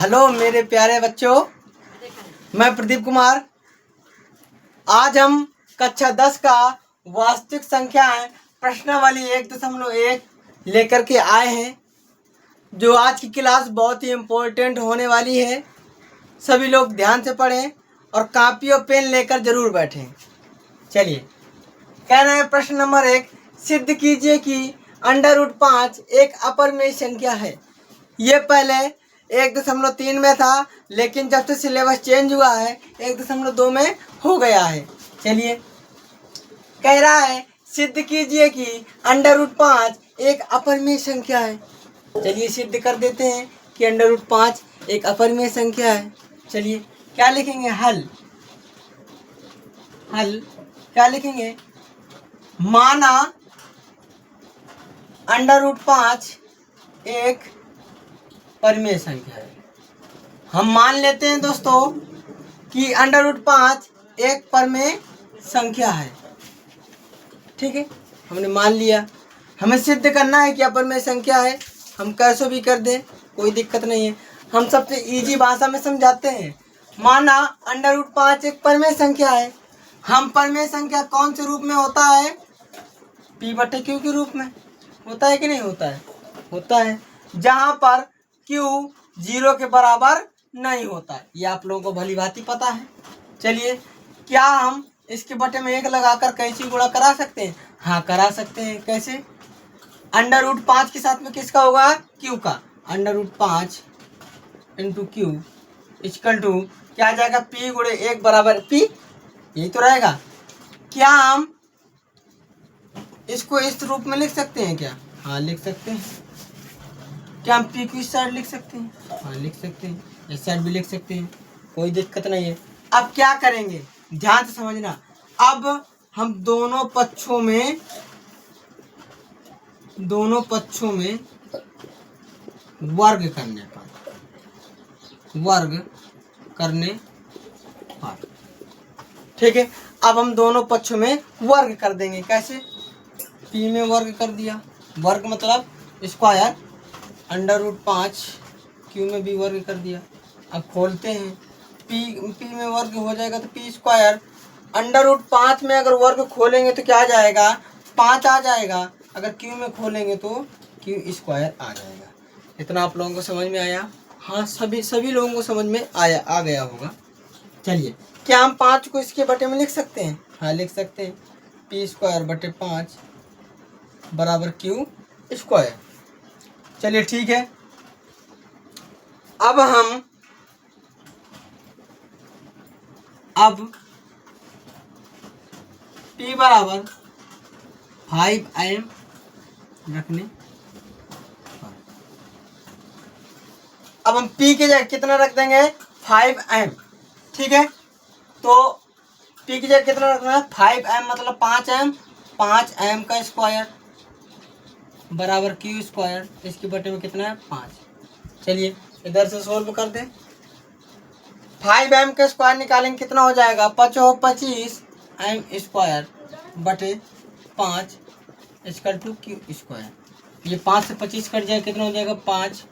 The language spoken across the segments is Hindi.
हेलो मेरे प्यारे बच्चों, मैं प्रदीप कुमार। आज हम कक्षा 10 का वास्तविक संख्याएं प्रश्नावली 1.1 लेकर के आए हैं। जो आज की क्लास बहुत ही इम्पोर्टेंट होने वाली है। सभी लोग ध्यान से पढ़ें और कॉपी और पेन लेकर जरूर बैठें। चलिए, कह रहे हैं प्रश्न नंबर 1, सिद्ध कीजिए कि √5 एक अपरिमेय संख्या है। ये पहले 1.3 में था, लेकिन जब से सिलेबस चेंज हुआ है 1.2 में हो गया है। चलिए, कह रहा है सिद्ध कीजिए कि √5 एक अपरिमेय संख्या है। चलिए सिद्ध कर देते हैं कि √5 एक अपरिमेय संख्या है। चलिए, क्या लिखेंगे? हल क्या लिखेंगे? माना √5 एक परिमेय संख्या है। हम मान लेते हैं दोस्तों कि √5 एक परिमेय संख्या है। ठीक है, हमने मान लिया। हमें सिद्ध करना है कि अपरिमेय संख्या है। हम कैसे भी कर दें, कोई दिक्कत नहीं है। हम सबसे इजी भाषा में समझाते हैं। माना √5 एक परिमेय संख्या है। हम परिमेय संख्या कौन से रूप में होता है? P/Q के रूप में होता है कि नहीं होता है? होता है, जहां पर Q 0 के बराबर नहीं होता है। ये आप लोगों को भली भांति पता है। चलिए, क्या हम इसके बटे में 1 लगाकर कैसे गुणा करा सकते हैं? हाँ, करा सकते हैं। कैसे? √5 के साथ में किसका होगा? Q का। √5 इंटू Q इक्वल टू क्या आ जाएगा? P गुणे 1 बराबर P। यही तो रहेगा। क्या हम इसको इस रूप में लिख सकते हैं क्या? हाँ, लिख सकते हैं। क्या हम P को इस साइड लिख सकते हैं? हाँ, लिख सकते हैं। इस साइड भी लिख सकते हैं, कोई दिक्कत नहीं है। अब क्या करेंगे, ध्यान से समझना। अब हम दोनों पक्षों में वर्ग करने पर ठीक है। अब हम दोनों पक्षों में वर्ग कर देंगे। कैसे? P में वर्ग कर दिया। वर्ग मतलब स्क्वायर। √5 Q में भी वर्ग कर दिया। अब खोलते हैं। P में वर्ग हो जाएगा तो P स्क्वायर। √5 में अगर वर्ग खोलेंगे तो क्या आ जाएगा? 5 आ जाएगा। अगर Q में खोलेंगे तो Q स्क्वायर आ जाएगा। इतना आप लोगों को समझ में आया? हाँ, सभी लोगों को समझ में आ गया होगा। चलिए, क्या हम 5 को इसके बटे में लिख सकते हैं? हाँ, लिख सकते हैं। P² / 5 बराबर Q स्क्वायर। चलिए ठीक है। अब हम P बराबर 5m रखने पर, अब हम P की जगह कितना रख देंगे? 5m। ठीक है, तो P की जगह कितना रखना है? 5m मतलब 5m। 5m का स्क्वायर बराबर Q स्क्वायर। इसके बटे में कितना है? 5। चलिए, इधर से सोल्व कर दें। 5m का स्क्वायर निकालेंगे, कितना हो जाएगा? 25 m स्क्वायर बटे 5 इक्वल टू Q स्क्वायर। ये 5 से 25 कट जाएगा, कितना हो जाएगा? 5।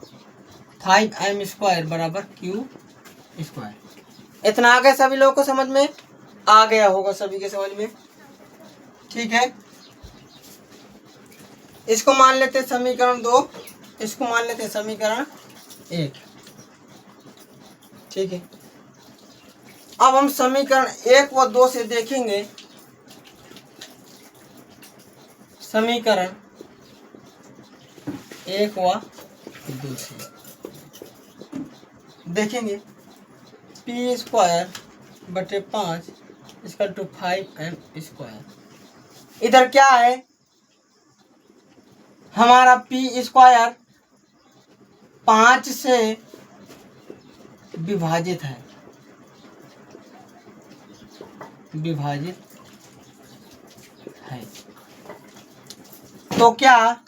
5m स्क्वायर बराबर Q स्क्वायर। इतना आ गया? सभी लोगों को समझ में आ गया होगा, सभी के समझ में। ठीक है, इसको मान लेते हैं समीकरण 2, इसको मान लेते हैं समीकरण 1। ठीक है, अब हम समीकरण 1 व 2 से देखेंगे। समीकरण 1 व 2 से देखेंगे। P² बटे 5 इक्वल टू 5m स्क्वायर। इधर क्या है? हमारा P² 5 से विभाजित है। तो क्या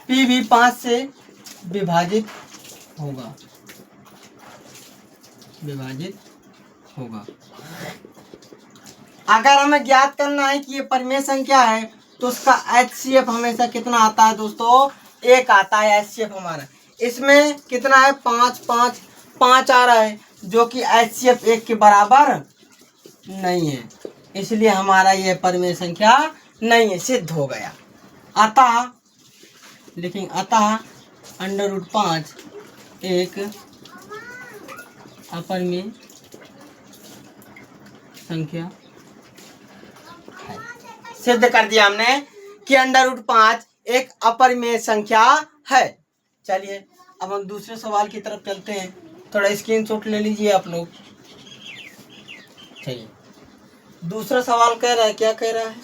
P भी 5 से विभाजित होगा? अगर हमें ज्ञात करना है कि ये परिमेय संख्या है तो उसका HCF हमेशा कितना आता है दोस्तों? 1 आता है HCF हमारा। इसमें कितना है, 5 5 5 आ रहा है, जो कि HCF 1 के बराबर नहीं है, इसलिए हमारा यह परिमेय संख्या नहीं है, सिद्ध हो गया। अतः लेकिन √5 एक अपरिमेय संख्या है। सिद्ध कर दिया हमने कि √5 एक अपरिमेय संख्या है। चलिए अब हम दूसरे सवाल की तरफ चलते हैं। थोड़ा स्क्रीनशॉट ले लीजिए आप लोग। चलिए दूसरा सवाल कह रहा है, क्या कह रहा है,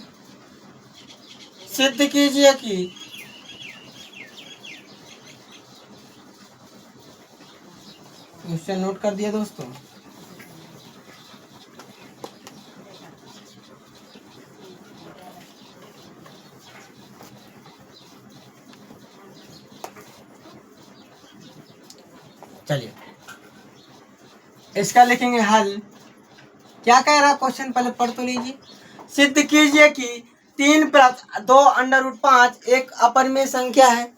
सिद्ध कीजिए कि क्वेश्चन नोट कर दिया दोस्तों। चलिए इसका लिखेंगे हल। क्या कह रहा है क्वेश्चन, पहले पढ़ तो लीजिए। सिद्ध कीजिए कि 3 + 2 √5 एक अपरिमेय संख्या है।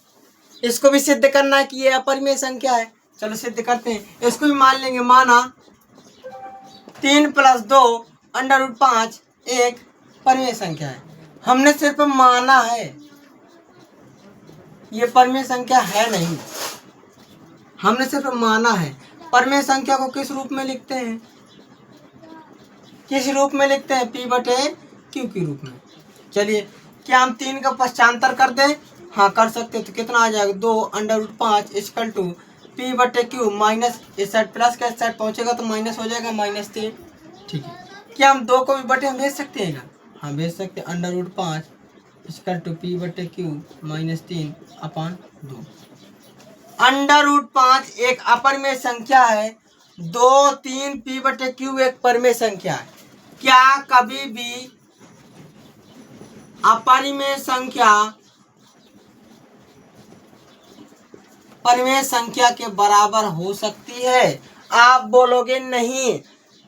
इसको भी सिद्ध करना है कि ये अपरिमेय संख्या है। चलो सिद्ध करते हैं। इसको भी मान लेंगे, माना 3 + 2 √5 एक परिमेय संख्या है। हमने सिर्फ माना है, ये परिमेय संख्या है नहीं, हमने सिर्फ माना है। परिमेय संख्या को किस रूप में लिखते हैं, किस रूप में लिखते हैं, P/Q के रूप में। चलिए क्या हम 3 का पश्चांतर कर दें, हाँ कर सकते हैं। तो कितना आ जाएगा, 2 √5 = P/Q माइनस, इस साइड प्लस का इस साइड पहुंचेगा तो माइनस हो जाएगा, -3। ठीक है, क्या हम 2 को भी बटे हम भेज सकते हैं क्या, हाँ भेज सकते हैं। √5 = P/Q -3/2। √5 एक अपरिमेय संख्या है, 2 3 P/Q एक परिमेय संख्या है। क्या कभी भी अपरिमेय संख्या परिमेय संख्या के बराबर हो सकती है? आप बोलोगे नहीं,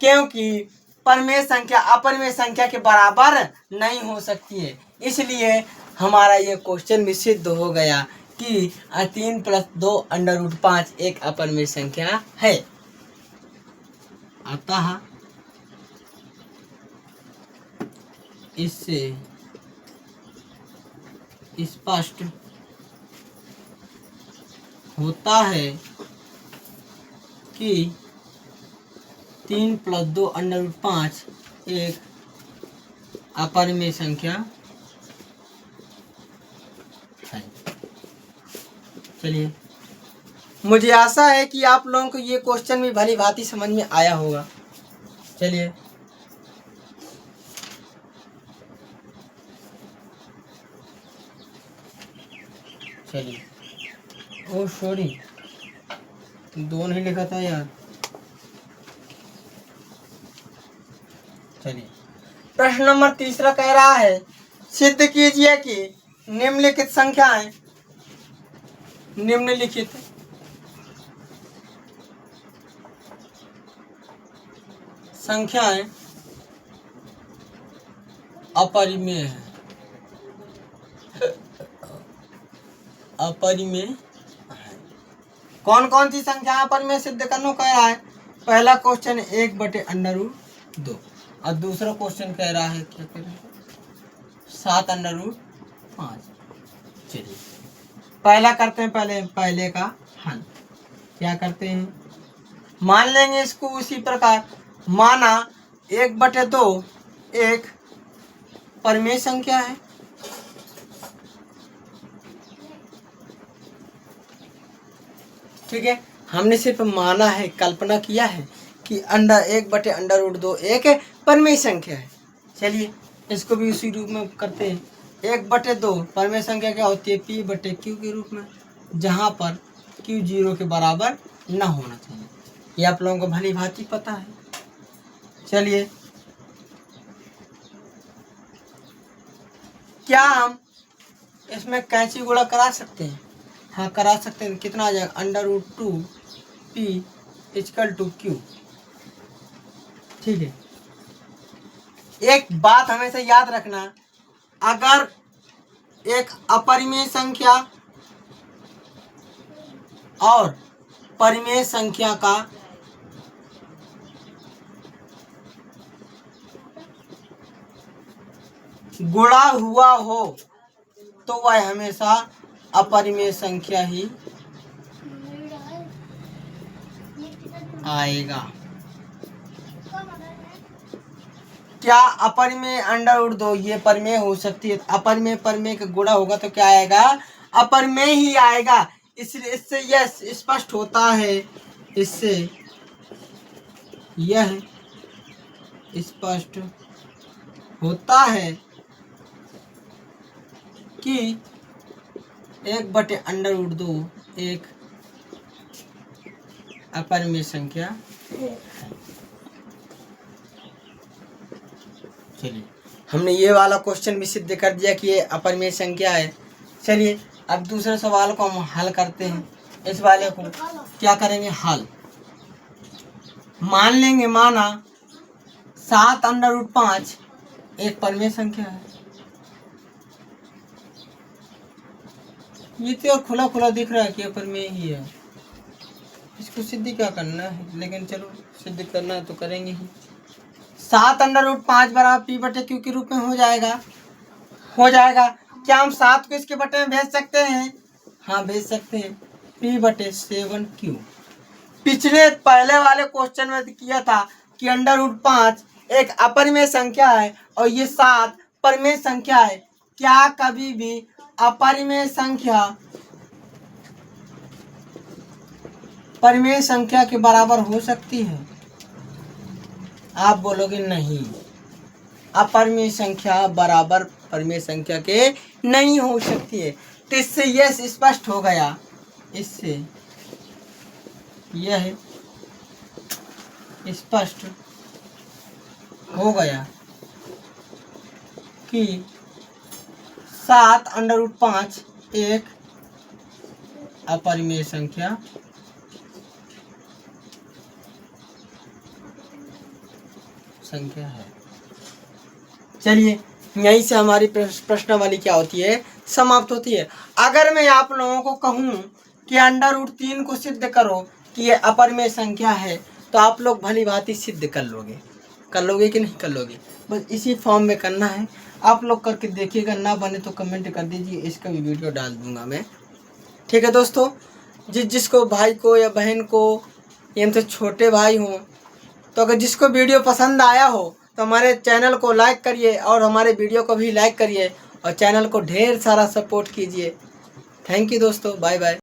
क्योंकि परिमेय संख्या अपरिमेय संख्या के बराबर नहीं हो सकती है। इसलिए हमारा ये क्वेश्चन भी सिद्ध हो गया कि 3 + 2 √5 एक अपरिमेय संख्या है। अतः इससे स्पष्ट होता है कि 3 + 2 √5 एक अपरिमेय संख्या है। चलिए मुझे आशा है कि आप लोगों को ये क्वेश्चन भी भली भांति समझ में आया होगा। चलिए ओ सॉरी, 2 नहीं लिखा था यार। चलिए प्रश्न नंबर 3 कह रहा है, सिद्ध कीजिए कि निम्नलिखित संख्याएं, निम्नलिखित संख्याएं अपरिमेय है। अपरिमेय है। कौन कौन सी संख्या अपरिमेय सिद्ध करना कह रहा है? पहला क्वेश्चन 1/√2 और दूसरा क्वेश्चन कह रहा है, क्या कह रहा है, 7/5। चलिए पहला करते हैं, पहले का हल। क्या करते हैं, मान लेंगे इसको उसी प्रकार। माना 1/2 एक परिमेय संख्या है। ठीक है, हमने सिर्फ माना है, कल्पना किया है कि 1/√2 एक परिमेय संख्या है। चलिए इसको भी उसी रूप में करते हैं। 1/2 परिमेय संख्या क्या होती है, P/Q के रूप में, जहाँ पर Q 0 के बराबर न होना चाहिए। ये आप लोगों को भली भांति पता है। चलिए क्या हम इसमें कैंची गुणा करा सकते हैं? हाँ करा सकते हैं। कितना आ जाएगा, √2 P = Q। ठीक है, एक बात हमेशा याद रखना, अगर एक अपरिमेय संख्या और परिमेय संख्या का गुणा हुआ हो तो वह हमेशा अपरिमेय संख्या ही आएगा। क्या अपरिमेय √2 ये परिमेय हो सकती है? अपरिमेय परिमेय का गुणा होगा तो क्या आएगा? अपरिमेय ही आएगा। इसलिए इससे यह स्पष्ट होता है, इससे यह स्पष्ट होता है कि 1/√2 एक अपरिमेय संख्या है। चलिए, हमने ये वाला क्वेश्चन भी सिद्ध कर दिया कि ये अपरिमेय संख्या है। चलिए अब दूसरे सवाल को हम हल करते हैं। इस वाले को क्या करेंगे? हल मान लेंगे। माना 7√5 एक परिमेय संख्या है। ये तो खुला खुला दिख रहा है कि अपरिमेय ही है। इसको सिद्ध क्या करना है, लेकिन चलो सिद्ध करना है तो करेंगे ही। 7√5 बराबर P/Q के रूप में हो जाएगा। क्या हम 7 को इसके बटे में भेज सकते हैं? हाँ, भेज सकते हैं। P/7Q। पिछले पहले वाले क्वेश्चन में किया था कि √5 एक अपरिमेय संख्या है और ये 7 परिमेय संख्या है। क्या कभी भी अपरिमेय संख्या परिमेय संख्या के बराबर हो सकती है? आप बोलोगे नहीं, अपरिमेय संख्या बराबर परिमेय संख्या के नहीं हो सकती है। तो इससे यह स्पष्ट हो गया, इससे यह स्पष्ट हो गया कि 7√5 एक अपरिमेय संख्या है। चलिए, यहीं से हमारी प्रश्नावली क्या होती है? समाप्त होती है। अगर मैं आप लोगों को कहूँ कि √3 को सिद्ध करो कि ये अपरिमेय संख्या है, तो आप लोग भली भांति सिद्ध कर लोगे कि नहीं कर लोगे? बस इसी फॉर्म में करना है। आप लोग करके देखिएगा, ना बने तो कमेंट कर दीजिए, इसका भी वीडियो डाल दूंगा मैं। ठीक है दोस्तों, जिसको भाई को या बहन को या हमसे छोटे भाई हों, तो अगर जिसको वीडियो पसंद आया हो तो हमारे चैनल को लाइक करिए और हमारे वीडियो को भी लाइक करिए और चैनल को ढेर सारा सपोर्ट कीजिए। थैंक यू दोस्तों, बाय बाय।